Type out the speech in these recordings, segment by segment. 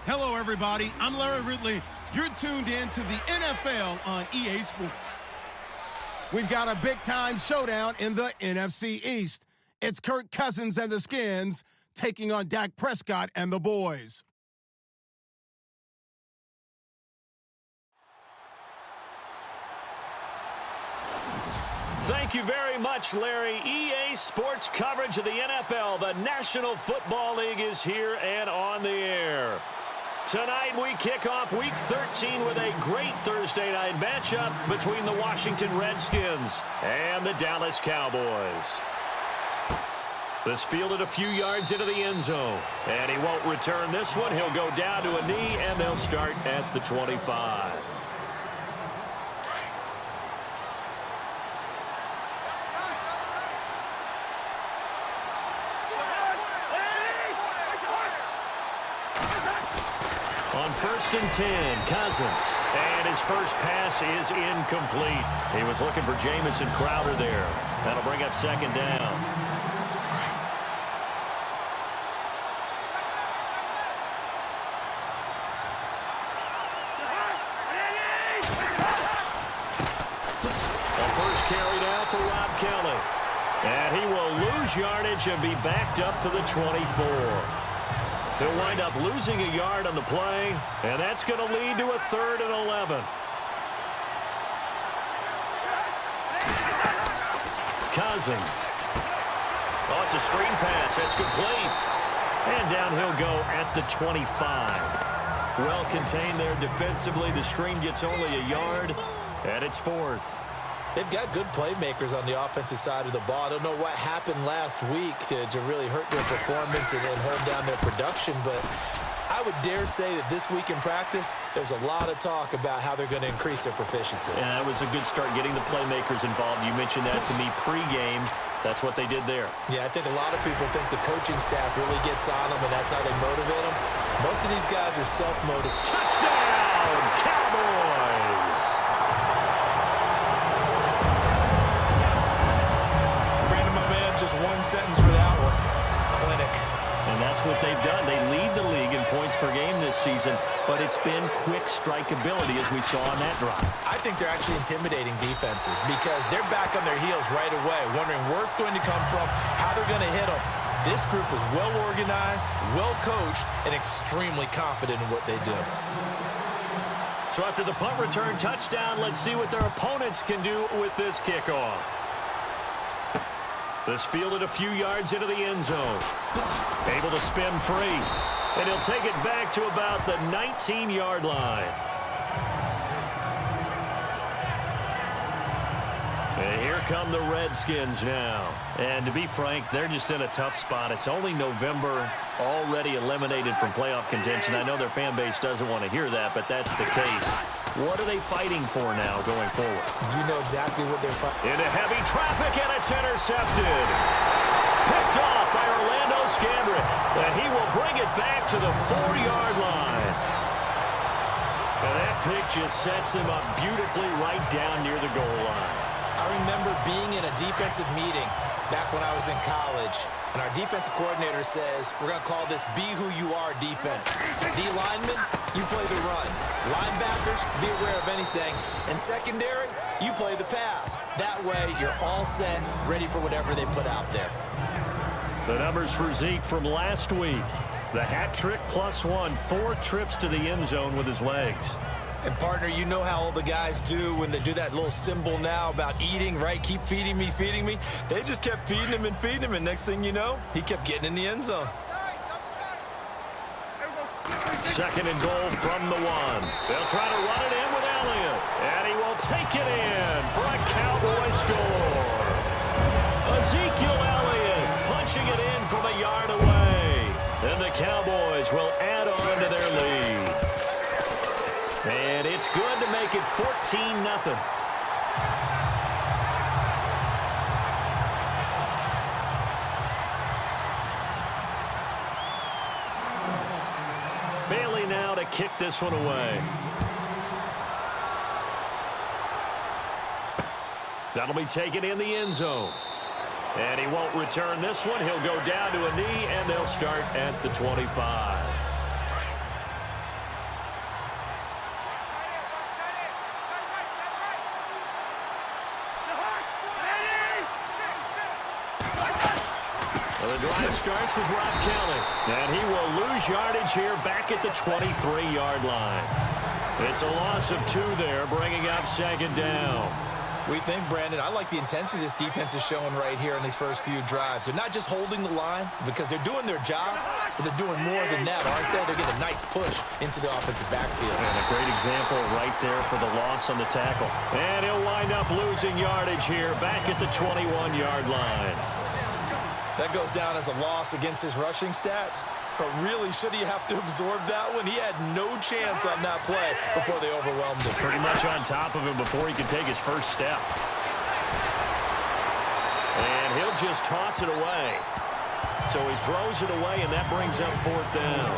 Hello, everybody. I'm Larry Ridley. You're tuned in to the NFL on EA Sports. We've got a big-time showdown in the NFC East. It's Kirk Cousins and the Skins taking on Dak Prescott and the boys. Thank you very much, Larry. EA Sports coverage of the NFL. The National Football League is here and on the air. Tonight we kick off Week 13 with a great Thursday night matchup between the Washington Redskins and the Dallas Cowboys. This fielded a few yards into the end zone, and he won't return this one. He'll go down to a knee, and they'll start at the 25. On 1st and 10, Cousins. And his first pass is incomplete. He was looking for Jamison Crowder there. That'll bring up 2nd down. The first carry now for Rob Kelly. And he will lose yardage and be backed up to the 24. He'll wind up losing a yard on the play, and that's going to lead to a 3rd and 11. Cousins. Oh, it's a screen pass. That's complete. And down he'll go at the 25. Well contained there defensively. The screen gets only a yard, and it's 4th. They've got good playmakers on the offensive side of the ball. I don't know what happened last week to really hurt their performance and hold down their production, but I would dare say that this week in practice, there's a lot of talk about how they're going to increase their proficiency. And that was a good start getting the playmakers involved. You mentioned that to me pregame. That's what they did there. Yeah, I think a lot of people think the coaching staff really gets on them, and that's how they motivate them. Most of these guys are self-motivated. Touchdown, Cowboys! Just one sentence for that one. Clinic. And that's what they've done. They lead the league in points per game this season, but it's been quick strikeability as we saw on that drive. I think they're actually intimidating defenses because they're back on their heels right away, wondering where it's going to come from, how they're going to hit them. This group is well organized, well coached, and extremely confident in what they do. So after the punt return touchdown, let's see what their opponents can do with this kickoff. This fielded a few yards into the end zone. Able to spin free. And he'll take it back to about the 19-yard line. And here come the Redskins now. And to be frank, they're just in a tough spot. It's only November, already eliminated from playoff contention. I know their fan base doesn't want to hear that, but that's the case. What are they fighting for now going forward? You know exactly what they're fighting. Into heavy traffic, and it's intercepted. Picked off by Orlando Scandrick. And he will bring it back to the 4-yard line. And that pick just sets him up beautifully right down near the goal line. I remember being in a defensive meeting back when I was in college, and our defensive coordinator says, we're going to call this Be Who You Are defense. D linemen, you play the run. Linebackers, be aware of anything. And secondary, you play the pass. That way, you're all set, ready for whatever they put out there. The numbers for Zeke from last week. The hat trick +1, 4 trips to the end zone with his legs. And, partner, you know how all the guys do when they do that little symbol now about eating, right? Keep feeding me, feeding me. They just kept feeding him, and next thing you know, he kept getting in the end zone. 2nd and goal from the 1. They'll try to run it in with Elliott. And he will take it in for a Cowboy score. Ezekiel Elliott punching it in from a yard away. And the Cowboys will add on to their lead. And it's good to make it 14-0. Bailey now to kick this one away. That'll be taken in the end zone. And he won't return this one. He'll go down to a knee, and they'll start at the 25. The drive starts with Rob Kelly, and he will lose yardage here back at the 23-yard line. It's a loss of 2 there, bringing up second down. We think, Brandon, I like the intensity this defense is showing right here in these first few drives. They're not just holding the line because they're doing their job, but they're doing more than that, aren't they? They're getting a nice push into the offensive backfield. And a great example right there for the loss on the tackle. And he'll wind up losing yardage here back at the 21-yard line. That goes down as a loss against his rushing stats. But really, should he have to absorb that one? He had no chance on that play before they overwhelmed him. Pretty much on top of him before he could take his first step. And he'll just toss it away. So he throws it away, and that brings up 4th down.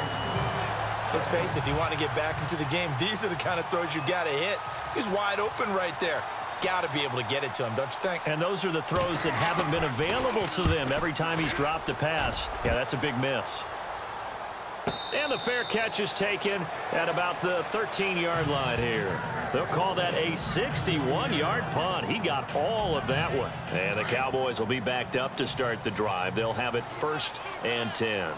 Let's face it, if you want to get back into the game, these are the kind of throws you got to hit. He's wide open right there. Got to be able to get it to him, don't you think? And those are the throws that haven't been available to them every time he's dropped a pass. Yeah, that's a big miss. And the fair catch is taken at about the 13-yard line here. They'll call that a 61-yard punt. He got all of that one. And the Cowboys will be backed up to start the drive. They'll have it 1st and 10.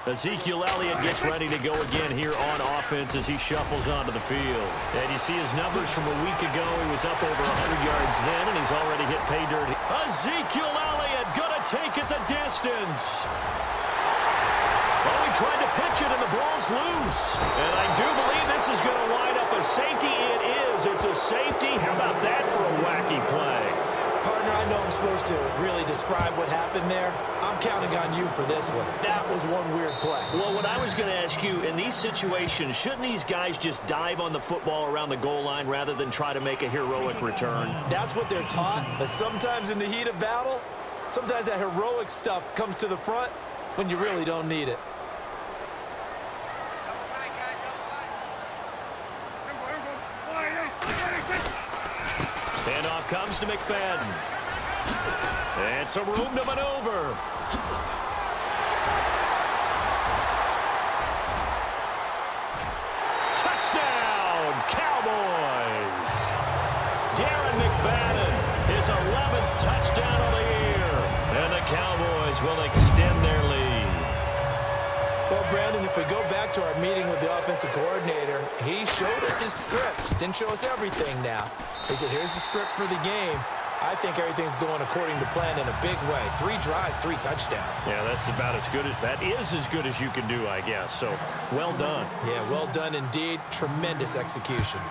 Ezekiel Elliott gets ready to go again here on offense as he shuffles onto the field. And you see his numbers from a week ago. He was up over 100 yards then, and he's already hit pay dirt. Ezekiel Elliott gonna take it the distance. Oh, he tried to pitch it, and the ball's loose. And I do believe this is going to wind up a safety. It is. It's a safety. How about that for a wacky play? Partner, I know I'm supposed to really describe what happened there. I'm counting on you for this one. That was one weird play. Well, what I was going to ask you, in these situations, shouldn't these guys just dive on the football around the goal line rather than try to make a heroic return? That's what they're taught, but sometimes in the heat of battle, sometimes that heroic stuff comes to the front when you really don't need it. Handoff comes to McFadden. And some room to maneuver. Touchdown, Cowboys. Darren McFadden, his 11th touchdown of the year. And the Cowboys will extend their lead. Well, Brandon, if we go back to our meeting with the offensive coordinator, he showed us his script. Didn't show us everything now. He said, here's the script for the game. I think everything's going according to plan in a big way. 3 drives, 3 touchdowns. Yeah, that's about as good as, that is as good as you can do, I guess. So, well done. Yeah, well done indeed. Tremendous execution.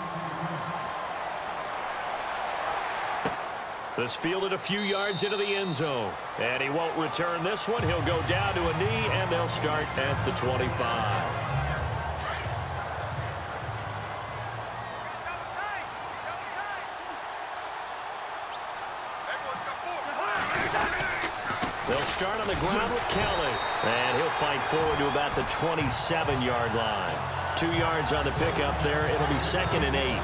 This fielded a few yards into the end zone. And he won't return this one. He'll go down to a knee, and they'll start at the 25. They'll start on the ground with Kelly. And he'll fight forward to about the 27-yard line. 2 yards on the pickup there. It'll be 2nd and 8.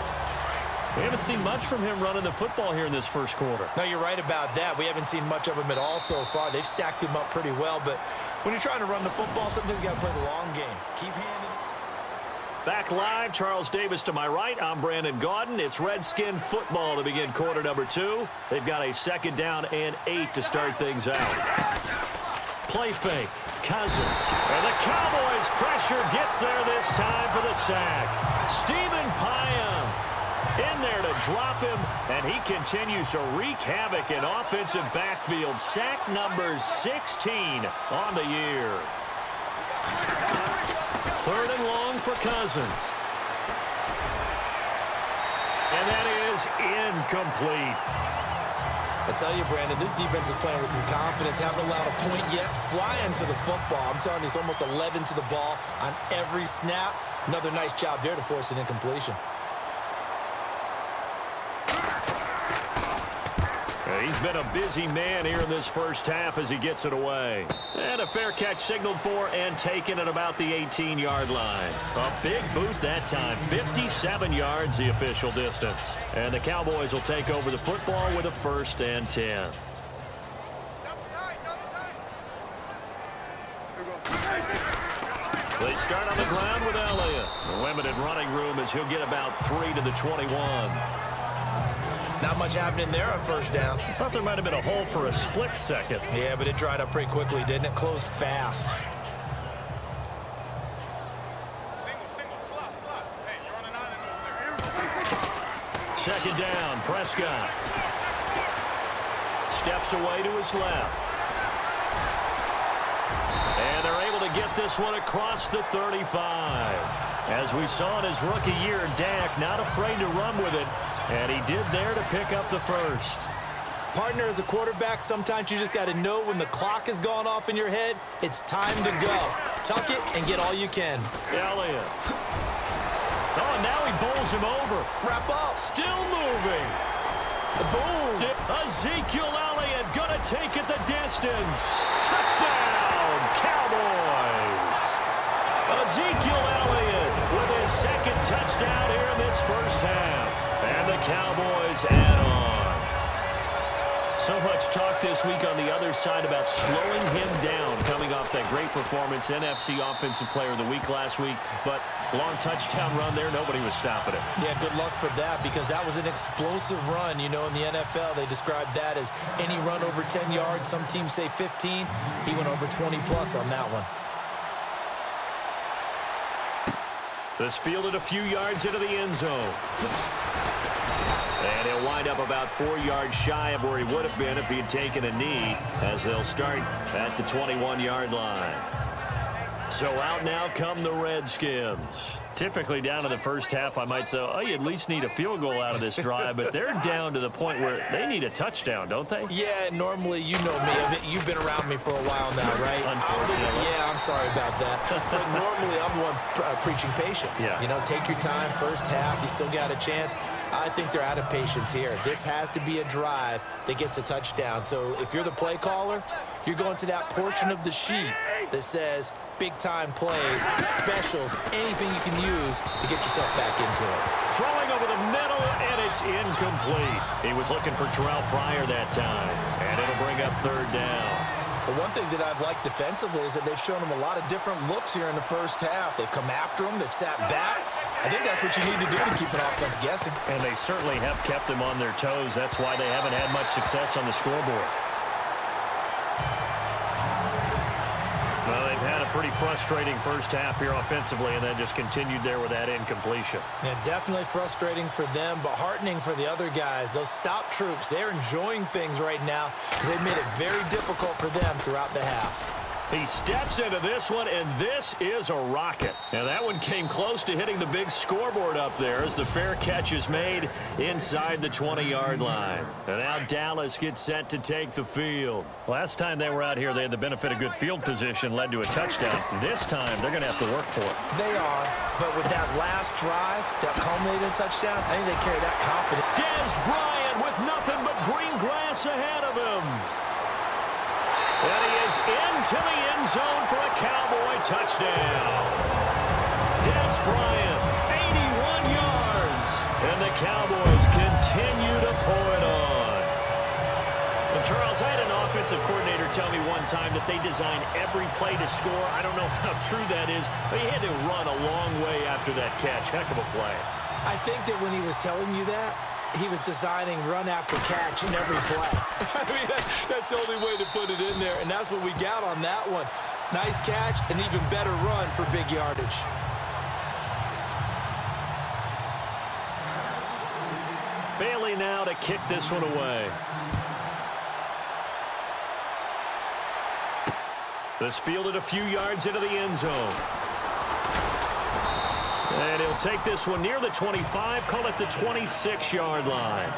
We haven't seen much from him running the football here in this first quarter. No, you're right about that. We haven't seen much of him at all so far. They've stacked him up pretty well, but when you're trying to run the football, sometimes you got to play the long game. Keep handing. Back live, Charles Davis to my right. I'm Brandon Gaudin. It's Redskin football to begin quarter number 2. They've got a 2nd down and 8 to start things out. Play fake. Cousins. And the Cowboys pressure gets there this time for the sack. Stephen Payam in there to drop him, and he continues to wreak havoc in offensive backfield. Sack number 16 on the year. 3rd and long for Cousins. And that is incomplete. I tell you, Brandon, this defense is playing with some confidence. Haven't allowed a point yet. Flying to the football. I'm telling you, it's almost 11 to the ball on every snap. Another nice job there to force an incompletion. He's been a busy man here in this first half as he gets it away. And a fair catch signaled for and taken at about the 18-yard line. A big boot that time. 57 yards the official distance. And the Cowboys will take over the football with a 1st and 10. They start on the ground with Elliott. Limited running room as he'll get about 3 to the 21. Not much happening there on first down. I thought there might have been a hole for a split second. Yeah, but it dried up pretty quickly, didn't it? Closed fast. Second down, Prescott. Steps away to his left. And they're able to get this one across the 35. As we saw in his rookie year, Dak not afraid to run with it. And he did there to pick up the first. Partner, as a quarterback, sometimes you just got to know when the clock has gone off in your head, it's time to go. Tuck it and get all you can. Elliott. Oh, now he bowls him over. Wrap up. Still moving. Boom. Ezekiel Elliott gonna take it the distance. Touchdown, Cowboys. Ezekiel Elliott with his second touchdown here in this first half. And the Cowboys add on. So much talk this week on the other side about slowing him down coming off that great performance, NFC Offensive Player of the Week last week. But long touchdown run there, nobody was stopping it. Yeah, good luck for that because that was an explosive run. You know, in the NFL, they described that as any run over 10 yards. Some teams say 15. He went over 20-plus on that one. This fielded a few yards into the end zone. And he'll wind up about 4 yards shy of where he would have been if he had taken a knee, as they'll start at the 21-yard line. So out now come the Redskins. Typically down to the first half, I might say, oh, you at least need a field goal out of this drive, but they're down to the point where they need a touchdown, don't they? Yeah, normally, you know me. I mean, you've been around me for a while now, right? Unfortunately. Yeah, I'm sorry about that. But normally, I'm the one preaching patience. Yeah. You know, take your time, first half, you still got a chance. I think they're out of patience here. This has to be a drive that gets a touchdown. So if you're the play caller, you're going to that portion of the sheet that says big-time plays, specials, anything you can use to get yourself back into it. Throwing over the middle, and it's incomplete. He was looking for Terrell Pryor that time, and it'll bring up third down. But one thing that I've liked defensively is that they've shown him a lot of different looks here in the first half. They've come after him. They've sat back. I think that's what you need to do to keep an offense guessing. And they certainly have kept them on their toes. That's why they haven't had much success on the scoreboard. Well, they've had a pretty frustrating first half here offensively, and then just continued there with that incompletion. Yeah, definitely frustrating for them, but heartening for the other guys. Those stop troops, they're enjoying things right now because they've made it very difficult for them throughout the half. He steps into this one, and this is a rocket. Now, that one came close to hitting the big scoreboard up there as the fair catch is made inside the 20-yard line. And now Dallas gets set to take the field. Last time they were out here, they had the benefit of good field position, led to a touchdown. This time, they're going to have to work for it. They are, but with that last drive, that culminated touchdown, I think they carry that confidence. Dez Bryant with nothing but green grass ahead of him. And he is into the end zone for a Cowboy touchdown. Dez Bryant, 81 yards. And the Cowboys continue to pull it on. Well, Charles, I had an offensive coordinator tell me one time that they design every play to score. I don't know how true that is, but he had to run a long way after that catch. Heck of a play. I think that when he was telling you that, he was designing run after catch in every play. I mean, that's the only way to put it in there, and that's what we got on that one. Nice catch, an even better run for big yardage. Bailey now to kick this one away. This fielded a few yards into the end zone. And he'll take this one near the 25, call it the 26-yard line.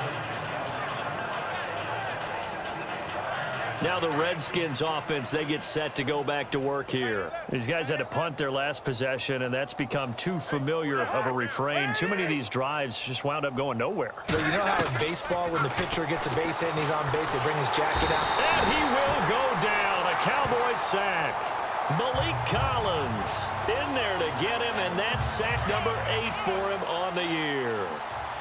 Now the Redskins offense, they get set to go back to work here. These guys had to punt their last possession, and that's become too familiar of a refrain. Too many of these drives just wound up going nowhere. But you know how in baseball, when the pitcher gets a base hit and he's on base, they bring his jacket out? And he will go down. A Cowboy sack. Malik Collins in there to get him, and that's sack number 8 for him on the year.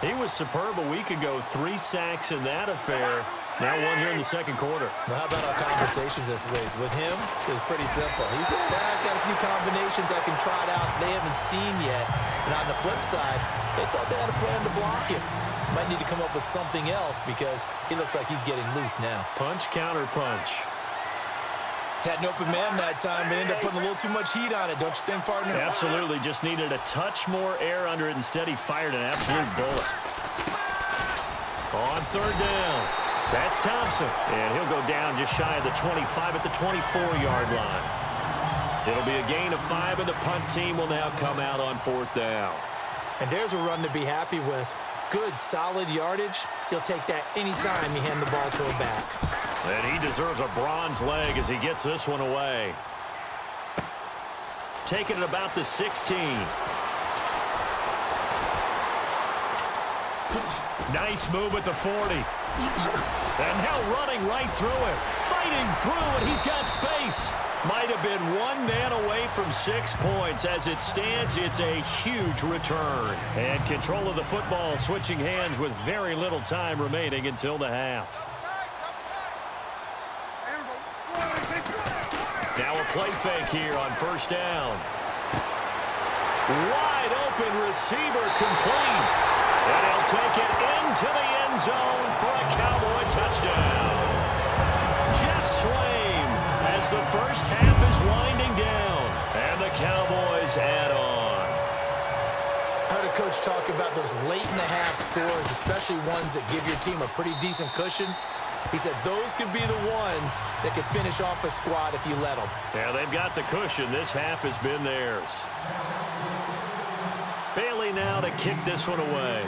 He was superb a week ago. 3 sacks in that affair. Now 1 here in the second quarter. Well, how about our conversations this week? With him, it was pretty simple. He said, I've got a few combinations I can try it out they haven't seen yet. And on the flip side, they thought they had a plan to block him. Might need to come up with something else because he looks like he's getting loose now. Punch, counter punch. Had an open man that time, but ended up putting a little too much heat on it, don't you think, partner? Absolutely. Just needed a touch more air under it. Instead, he fired an absolute bullet. On third down, that's Thompson. And he'll go down just shy of the 25 at the 24-yard line. It'll be a gain of 5, and the punt team will now come out on fourth down. And there's a run to be happy with. Good, solid yardage. He'll take that anytime you hand the ball to a back. And he deserves a bronze leg as he gets this one away. Taking it about the 16. Nice move at the 40. And now running right through it. Fighting through, and he's got space. Might have been one man away from 6 points. As it stands, it's a huge return. And control of the football switching hands with very little time remaining until the half. Now a play fake here on first down. Wide open receiver complete. And he'll take it into the end zone for a Cowboy touchdown. Jeff Swaim as the first half is winding down. And the Cowboys add on. I heard a coach talk about those late-in-the-half scores, especially ones that give your team a pretty decent cushion. He said those could be the ones that could finish off a squad if you let them. Yeah, they've got the cushion. This half has been theirs. Bailey now to kick this one away.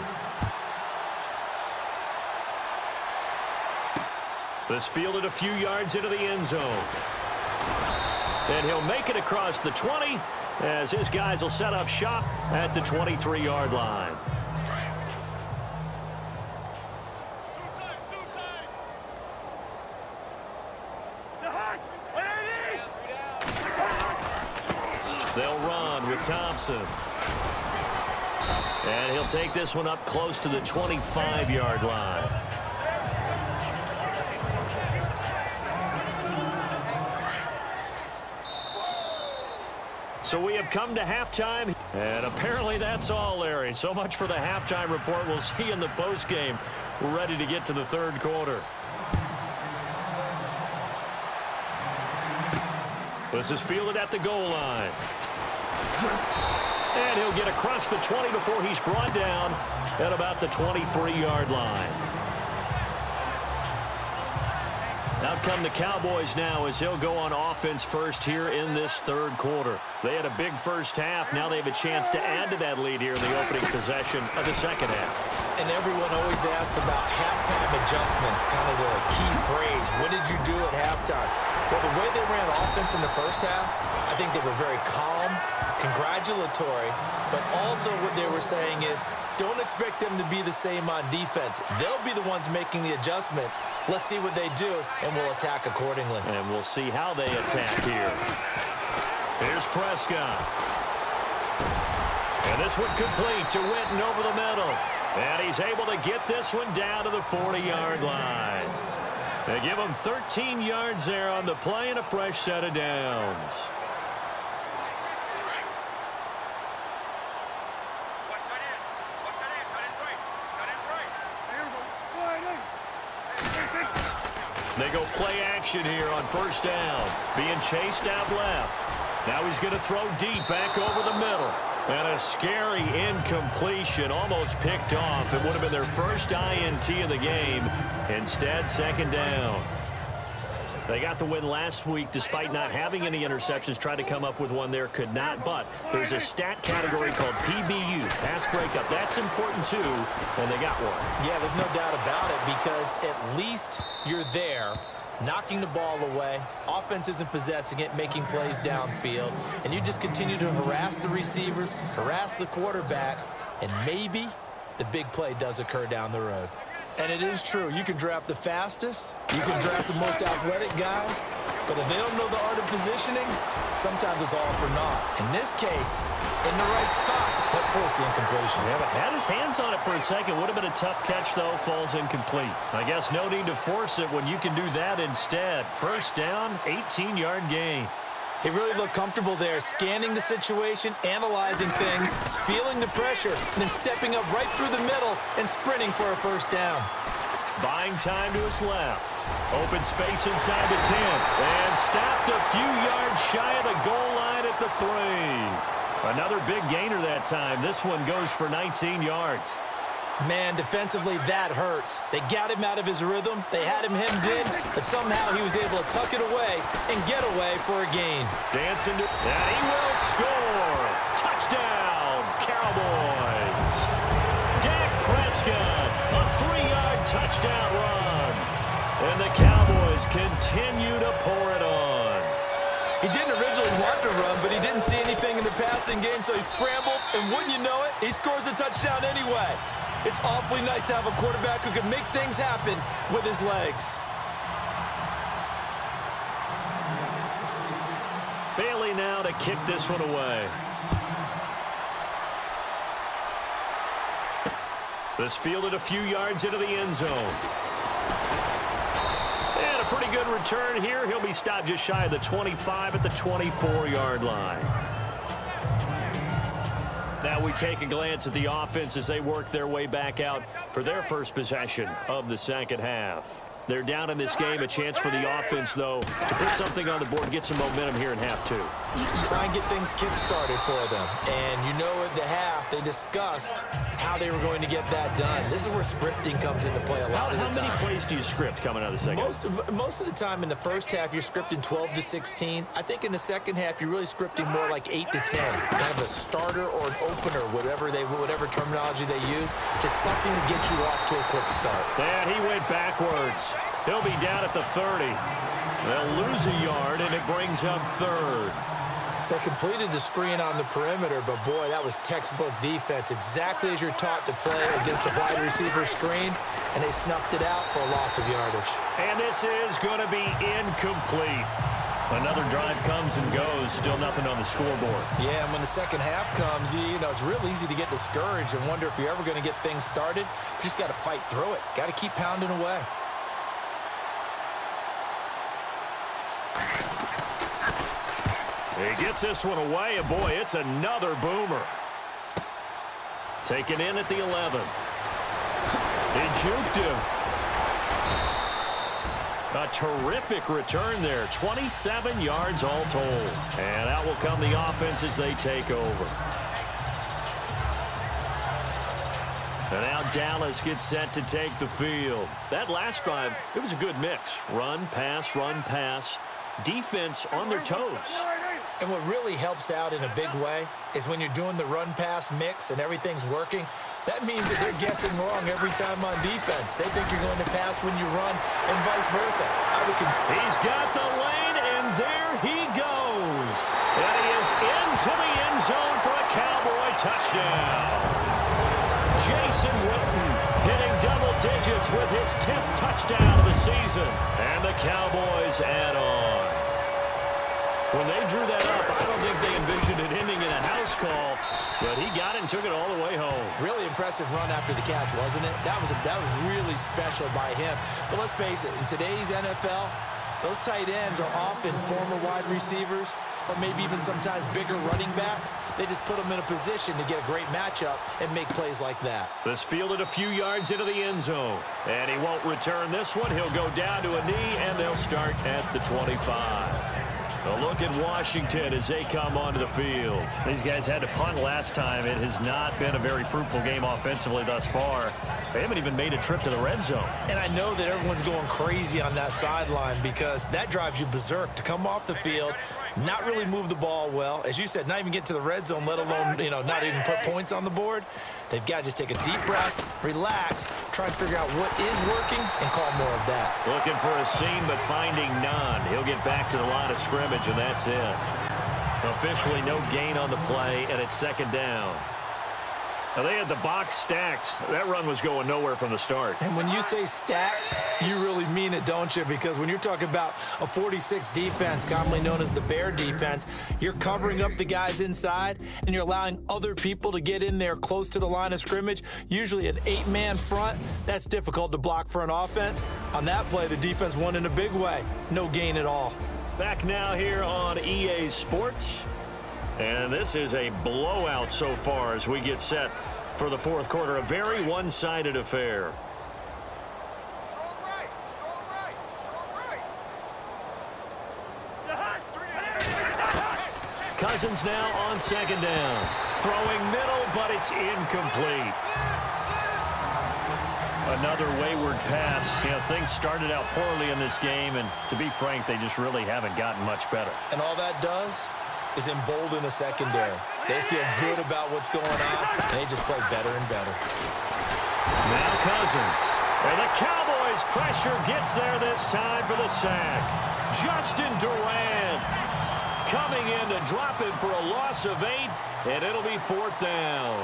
This fielded a few yards into the end zone. And he'll make it across the 20 as his guys will set up shop at the 23-yard line. They'll run with Thompson. And he'll take this one up close to the 25-yard line. So we have come to halftime, and apparently that's all, Larry. So much for the halftime report. We'll see you in the postgame. We're ready to get to the third quarter. This is fielded at the goal line. And he'll get across the 20 before he's brought down at about the 23-yard line. Out come the Cowboys now as he'll go on offense first here in this third quarter. They had a big first half. Now they have a chance to add to that lead here in the opening possession of the second half. And everyone always asks about halftime adjustments, kind of the key phrase. What did you do at halftime? Well, the way they ran offense in the first half, I think they were very calm, congratulatory, but also what they were saying is, don't expect them to be the same on defense. They'll be the ones making the adjustments. Let's see what they do, and we'll attack accordingly. And we'll see how they attack here. Here's Prescott. And this one complete to Witten over the middle. And he's able to get this one down to the 40-yard line. They give him 13 yards there on the play and a fresh set of downs. They go play action here on first down. Being chased out left. Now he's going to throw deep back over the middle. And a scary incompletion, almost picked off. It would have been their first INT of the game. Instead, second down. They got the win last week despite not having any interceptions. Tried to come up with one there, could not. But there's a stat category called PBU, pass breakup. That's important too, and they got one. Yeah, there's no doubt about it because at least you're there, knocking the ball away. Offense isn't possessing it, making plays downfield. And you just continue to harass the receivers, harass the quarterback, and maybe the big play does occur down the road. And it is true. You can draft the fastest. You can draft the most athletic guys. But if they don't know the art of positioning, sometimes it's all for naught. In this case, in the right spot, help force the incompletion. Yeah, but had his hands on it for a second. Would have been a tough catch, though. Falls incomplete. I guess no need to force it when you can do that instead. First down, 18-yard gain. He really looked comfortable there, scanning the situation, analyzing things, feeling the pressure, and then stepping up right through the middle and sprinting for a first down. Buying time to his left. Open space inside the 10. And stopped a few yards shy of the goal line at the 3. Another big gainer that time. This one goes for 19 yards. Man, defensively, that hurts. They got him out of his rhythm. They had him hemmed in, but somehow he was able to tuck it away and get away for a gain. Dancing to, and he will score. Touchdown, Cowboys. Dak Prescott, a 3-yard touchdown run. And the Cowboys continue to pour it on. He didn't originally want to run, but he didn't see anything in the passing game, so he scrambled, and wouldn't you know it, he scores a touchdown anyway. It's awfully nice to have a quarterback who can make things happen with his legs. Bailey now to kick this one away. This fielded a few yards into the end zone. And a pretty good return here. He'll be stopped just shy of the 25 at the 24-yard line. Now we take a glance at the offense as they work their way back out for their first possession of the second half. They're down in this game. A chance for the offense, though, to put something on the board, get some momentum here in half 2. Try and get things kick-started for them. And you know at the half, they discussed how they were going to get that done. This is where scripting comes into play a lot of the time. How many plays do you script coming out of the second? Most of the time in the first half, you're scripting 12 to 16. I think in the second half, you're really scripting more like 8 to 10. Kind of a starter or an opener, whatever terminology they use. Just something to get you off to a quick start. And he went backwards. He'll be down at the 30. They'll lose a yard, and it brings up third. They completed the screen on the perimeter, but boy, that was textbook defense. Exactly as you're taught to play against a wide receiver screen, and they snuffed it out for a loss of yardage. And this is going to be incomplete. Another drive comes and goes, still nothing on the scoreboard. Yeah, and when the second half comes, you know, it's real easy to get discouraged and wonder if you're ever going to get things started. You just got to fight through it. Got to keep pounding away. He gets this one away, and boy, it's another boomer. Taken in at the 11. He juked him. A terrific return there. 27 yards all told. And out will come the offense as they take over. And now Dallas gets set to take the field. That last drive, it was a good mix. Run, pass. Defense on their toes. And what really helps out in a big way is when you're doing the run-pass mix and everything's working, that means that they're guessing wrong every time on defense. They think you're going to pass when you run and vice versa. He's got the lane, and there he goes. And he is into the end zone for a Cowboy touchdown. Jason Witten hitting double digits with his 10th touchdown of the season. And the Cowboys add on. When they drew that up, I don't think they envisioned it ending in a house call, but he got it and took it all the way home. Really impressive run after the catch, wasn't it? That was really special by him. But let's face it, in today's NFL, those tight ends are often former wide receivers or maybe even sometimes bigger running backs. They just put them in a position to get a great matchup and make plays like that. This fielded a few yards into the end zone, and he won't return this one. He'll go down to a knee, and they'll start at the 25. A look at Washington as they come onto the field. These guys had to punt last time. It has not been a very fruitful game offensively thus far. They haven't even made a trip to the red zone. And I know that everyone's going crazy on that sideline because that drives you berserk to come off the field, not really move the ball well. As you said, not even get to the red zone, let alone, not even put points on the board. They've got to just take a deep breath, relax, try and figure out what is working, and call more of that. Looking for a seam, but finding none. He'll get back to the line of scrimmage, and that's it. Officially no gain on the play, and it's second down. Now, they had the box stacked. That run was going nowhere from the start. And when you say stacked, you really mean it, don't you? Because when you're talking about a 46 defense, commonly known as the Bear defense, you're covering up the guys inside, and you're allowing other people to get in there close to the line of scrimmage, usually an 8-man front. That's difficult to block for an offense. On that play, the defense won in a big way. No gain at all. Back now here on EA Sports. And this is a blowout so far as we get set for the fourth quarter. A very one-sided affair. Cousins now on second down. Throwing middle, but it's incomplete. Another wayward pass. You know, things started out poorly in this game, and to be frank, they just really haven't gotten much better. And all that does is embolden a secondary. They feel good about what's going on, and they just play better and better. Now Cousins. And the Cowboys' pressure gets there this time for the sack. Justin Durant coming in to drop it for a loss of 8, and it'll be fourth down.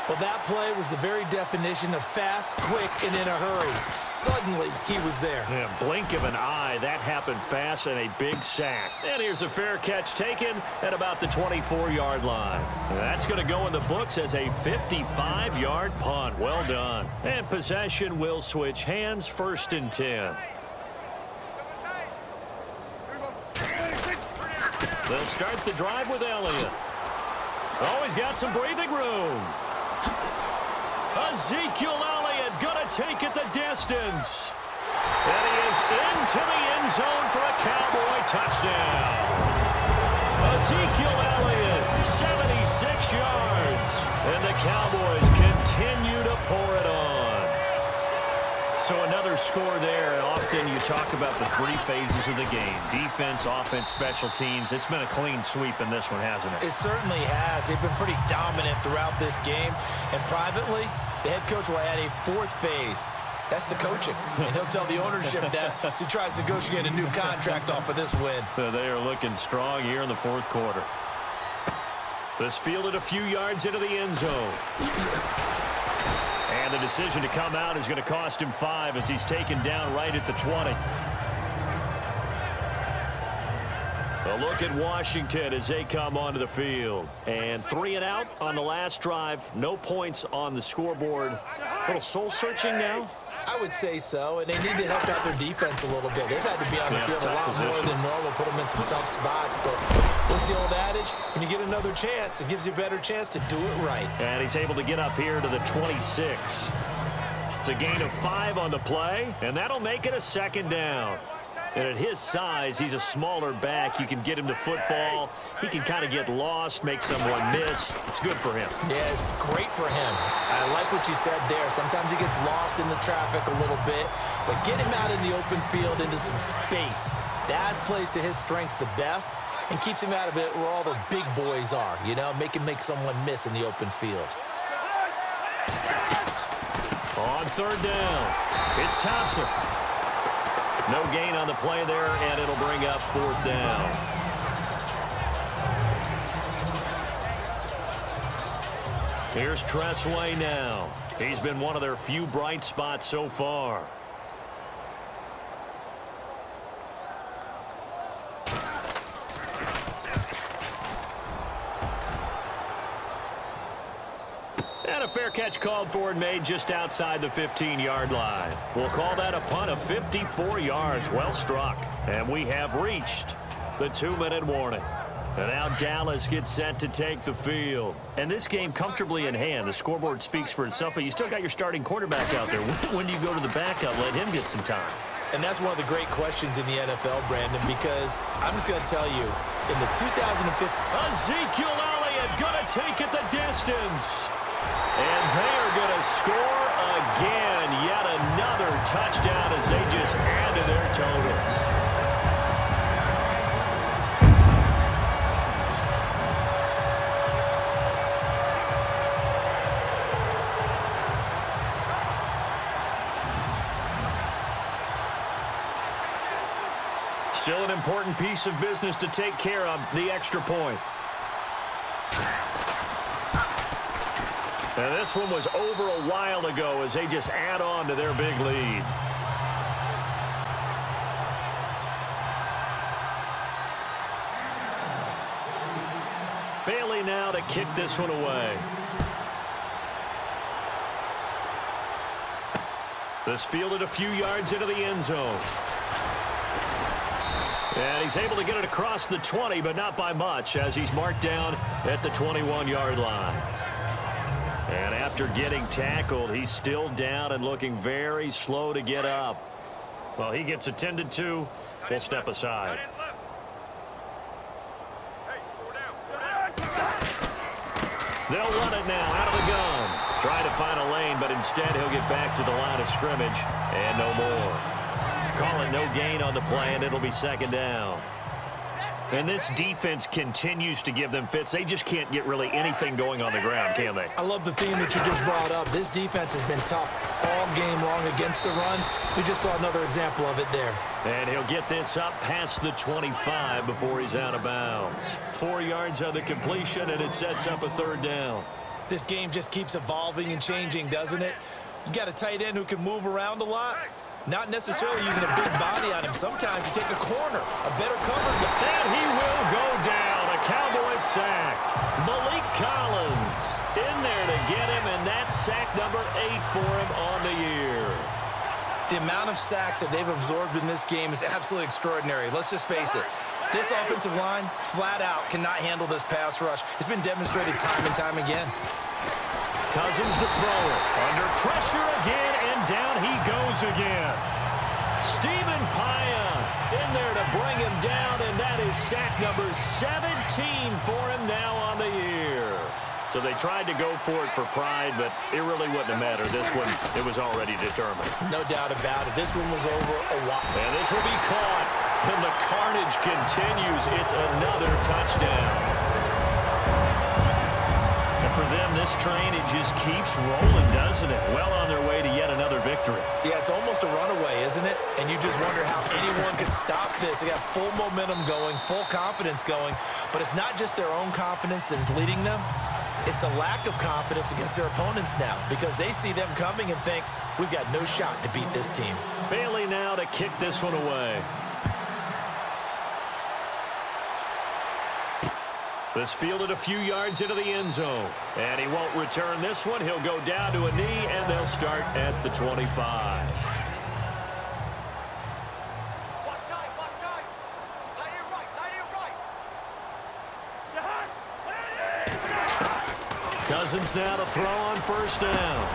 Well, that play was the very definition of fast, quick, and in a hurry. Suddenly, he was there. Yeah, blink of an eye. That happened fast and a big sack. And here's a fair catch taken at about the 24-yard line. That's going to go in the books as a 55-yard punt. Well done. And possession will switch hands, 1st and 10. They'll start the drive with Elliott. Oh, he's got some breathing room. Ezekiel Elliott gonna take it the distance. And he is into the end zone for a Cowboy touchdown. Ezekiel Elliott, 76 yards. And the Cowboys continue to pour it on. So another score there, and often you talk about the 3 phases of the game. Defense, offense, special teams. It's been a clean sweep in this one, hasn't it? It certainly has. They've been pretty dominant throughout this game. And privately, the head coach will add a 4th phase. That's the coaching. And he'll tell the ownership that as he tries to negotiate a new contract off of this win. So they are looking strong here in the fourth quarter. This fielded a few yards into the end zone. And the decision to come out is going to cost him 5 as he's taken down right at the 20. A look at Washington as they come onto the field. And 3 and out on the last drive. No points on the scoreboard. A little soul-searching now? I would say so, and they need to help out their defense a little bit. They've had to be on the field a lot more than normal, put them in some tough spots. But what's the old adage? When you get another chance, it gives you a better chance to do it right. And he's able to get up here to the 26. It's a gain of 5 on the play, and that'll make it a 2nd down. And at his size, he's a smaller back. You can get him to football. He can kind of get lost, make someone miss. It's good for him. Yeah, it's great for him. I like what you said there. Sometimes he gets lost in the traffic a little bit, but get him out in the open field into some space. That plays to his strengths the best and keeps him out of it where all the big boys are, you know, make someone miss in the open field. On 3rd down, it's Thompson. No gain on the play there, and it'll bring up 4th down. Here's Tressway now. He's been one of their few bright spots so far. And a fair catch called for and made just outside the 15-yard line. We'll call that a punt of 54 yards. Well struck. And we have reached the 2-minute warning. And now Dallas gets set to take the field. And this game comfortably in hand. The scoreboard speaks for itself, but you still got your starting quarterback out there. When do you go to the backup? Let him get some time. And that's one of the great questions in the NFL, Brandon, because I'm just going to tell you, in the 2015... Ezekiel Elliott going to take it the distance. And they are going to score again. Yet another touchdown as they just add to their totals. Still an important piece of business to take care of, the extra point. And this one was over a while ago as they just add on to their big lead. Bailey now to kick this one away. This fielded a few yards into the end zone. And he's able to get it across the 20, but not by much, as he's marked down at the 21-yard line. And after getting tackled, he's still down and looking very slow to get up. Well, he gets attended to. We'll step aside. They'll run it now out of the gun. Trying to find a lane, but instead he'll get back to the line of scrimmage and no more. Call it no gain on the play, and it'll be second down. And this defense continues to give them fits. They just can't get really anything going on the ground, can they? I love the theme that you just brought up. This defense has been tough all game long against the run. We just saw another example of it there. And he'll get this up past the 25 before he's out of bounds. 4 yards on the completion, and it sets up a third down. This game just keeps evolving and changing, doesn't it? You got a tight end who can move around a lot. Not necessarily using a big body on him. Sometimes you take a corner, a better cover guy. And he will go down. A Cowboy sack. Malik Collins in there to get him, and that's sack number 8 for him on the year. The amount of sacks that they've absorbed in this game is absolutely extraordinary. Let's just face it. This offensive line, flat out, cannot handle this pass rush. It's been demonstrated time and time again. Cousins the thrower. Under pressure again, and down he goes again. Stephen Paya in there to bring him down, and that is sack number 17 for him now on the year. So they tried to go for it for pride, but it really wouldn't have mattered. This one, it was already determined. No doubt about it. This one was over a while. And this will be caught, and the carnage continues. It's another touchdown. For them, this train, it just keeps rolling, doesn't it? Well on their way to yet another victory. Yeah, it's almost a runaway, isn't it? And you just wonder how anyone could stop this. They got full momentum going, full confidence going. But it's not just their own confidence that is leading them. It's the lack of confidence against their opponents now, because they see them coming and think, we've got no shot to beat this team. Bailey now to kick this one away. This fielded a few yards into the end zone. And he won't return this one. He'll go down to a knee, and they'll start at the 25. Cousins now to throw on first down.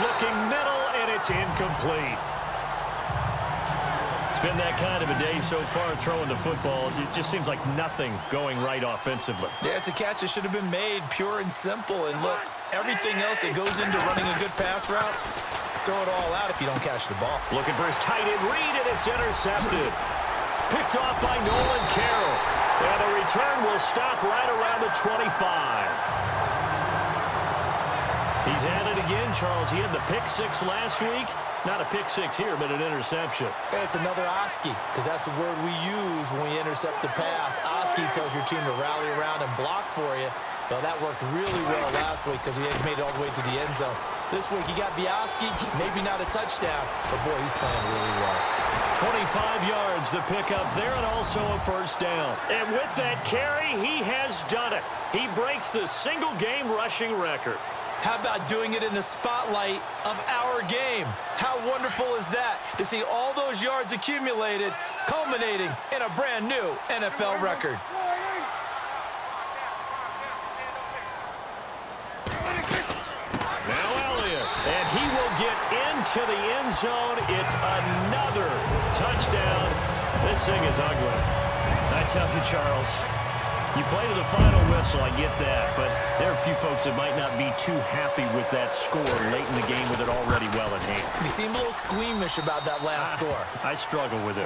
Looking middle, and it's incomplete. Been that kind of a day so far throwing the football. It just seems like nothing going right offensively. Yeah, it's a catch that should have been made, pure and simple. And look, everything else that goes into running a good pass route, throw it all out if you don't catch the ball. Looking for his tight end read, and it's intercepted. Picked off by Nolan Carroll. And the return will stop right around the 25. He's at it again, Charles. He had the pick 6 last week. Not a pick 6 here, but an interception. Hey, it's another Oski, because that's the word we use when we intercept the pass. Oski tells your team to rally around and block for you. Well, that worked really well last week because he had made it all the way to the end zone. This week he got the Oski, maybe not a touchdown, but boy, he's playing really well. 25 yards, the pickup there, and also a first down. And with that carry, he has done it. He breaks the single-game rushing record. How about doing it in the spotlight of our game? How wonderful is that to see all those yards accumulated, culminating in a brand new NFL record. Now Elliott, and he will get into the end zone. It's another touchdown. This thing is ugly. I tell you, Charles, you play to the final whistle, I get that, but there are a few folks that might not be too happy with that score late in the game with it already well in hand. You seem a little squeamish about that last score. I struggle with this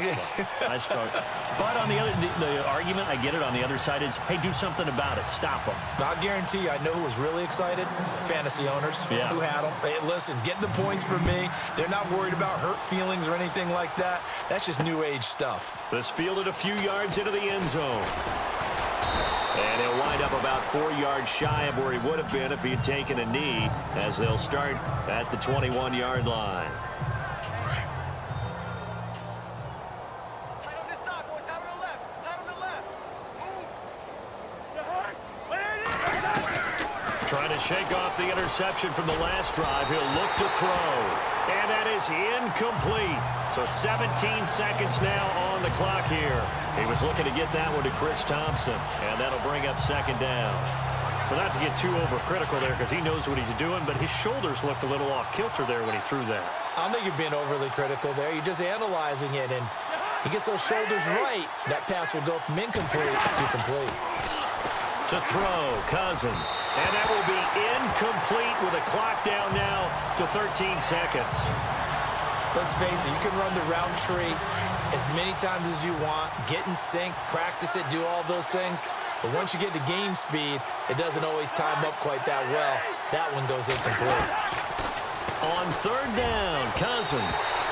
one. I struggle. But on the other, the argument, I get it, on the other side is, hey, do something about it. Stop them. I'll guarantee you, I know who was really excited. Fantasy owners who had them. Hey, listen, get the points from me. They're not worried about hurt feelings or anything like that. That's just new age stuff. This fielded a few yards into the end zone. And he'll wind up about 4 yards shy of where he would have been if he had taken a knee, as they'll start at the 21-yard line. Trying to shake off the interception from the last drive. He'll look to throw. And that is incomplete. So 17 seconds now on the clock here. He was looking to get that one to Chris Thompson. And that'll bring up second down. But not to get too overcritical there because he knows what he's doing, but his shoulders looked a little off kilter there when he threw that. I don't think you're being overly critical there. You're just analyzing it, and he gets those shoulders right. That pass will go from incomplete to complete. To throw, Cousins. And that will be incomplete with a clock down now to 13 seconds. Let's face it, you can run the route tree as many times as you want, get in sync, practice it, do all those things. But once you get to game speed, it doesn't always time up quite that well. That one goes incomplete. On third down, Cousins.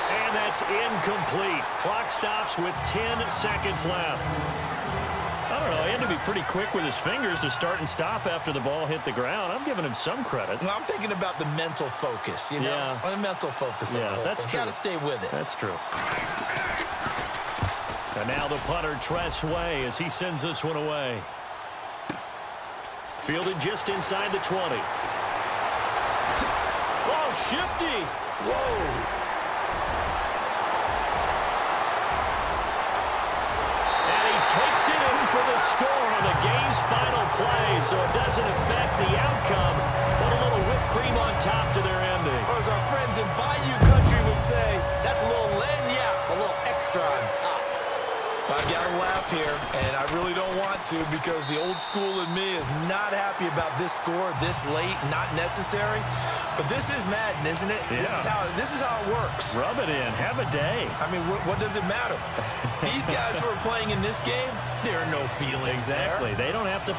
And that's incomplete. Clock stops with 10 seconds left. I don't know, he had to be pretty quick with his fingers to start and stop after the ball hit the ground. I'm giving him some credit. Well, I'm thinking about the mental focus, you know? Yeah. The mental focus. Yeah, that's true. You got to stay with it. That's true. And now the punter, Tress Way, as he sends this one away. Fielded just inside the 20. Whoa, shifty. Whoa. Takes it in for the score on the game's final play, so it doesn't affect the outcome, but a little whipped cream on top to their ending. Or as our friends in Bayou Country would say, that's a little lagniappe, a little extra on top. I've got to laugh here, and I really don't want to because the old school in me is not happy about this score this late, not necessary. But this is Madden, isn't it? Yeah. This is how it works. Rub it in. Have a day. I mean, what does it matter? These guys who are playing in this game, there are no feelings Exactly. there. They don't have to